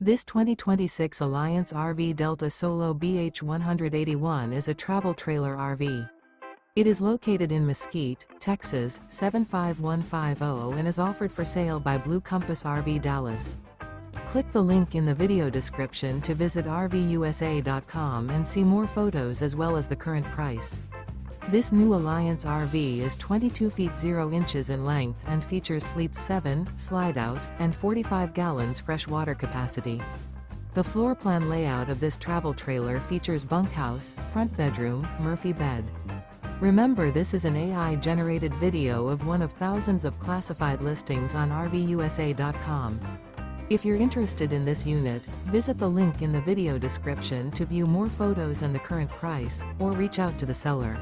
This 2026 Alliance RV Delta Solo BH181 is a travel trailer RV. It is located in Mesquite, Texas, 75150 and is offered for sale by Blue Compass RV Dallas. Click the link in the video description to visit RVUSA.com and see more photos as well as the current price. This new Alliance RV is 22 feet 0 inches in length and features sleeps 7, Slideout, and 45 gallons fresh water capacity. The floor plan layout of this travel trailer features bunkhouse, front bedroom, Murphy bed. Remember, this is an AI-generated video of one of thousands of classified listings on RVUSA.com. If you're interested in this unit, visit the link in the video description to view more photos and the current price, or reach out to the seller.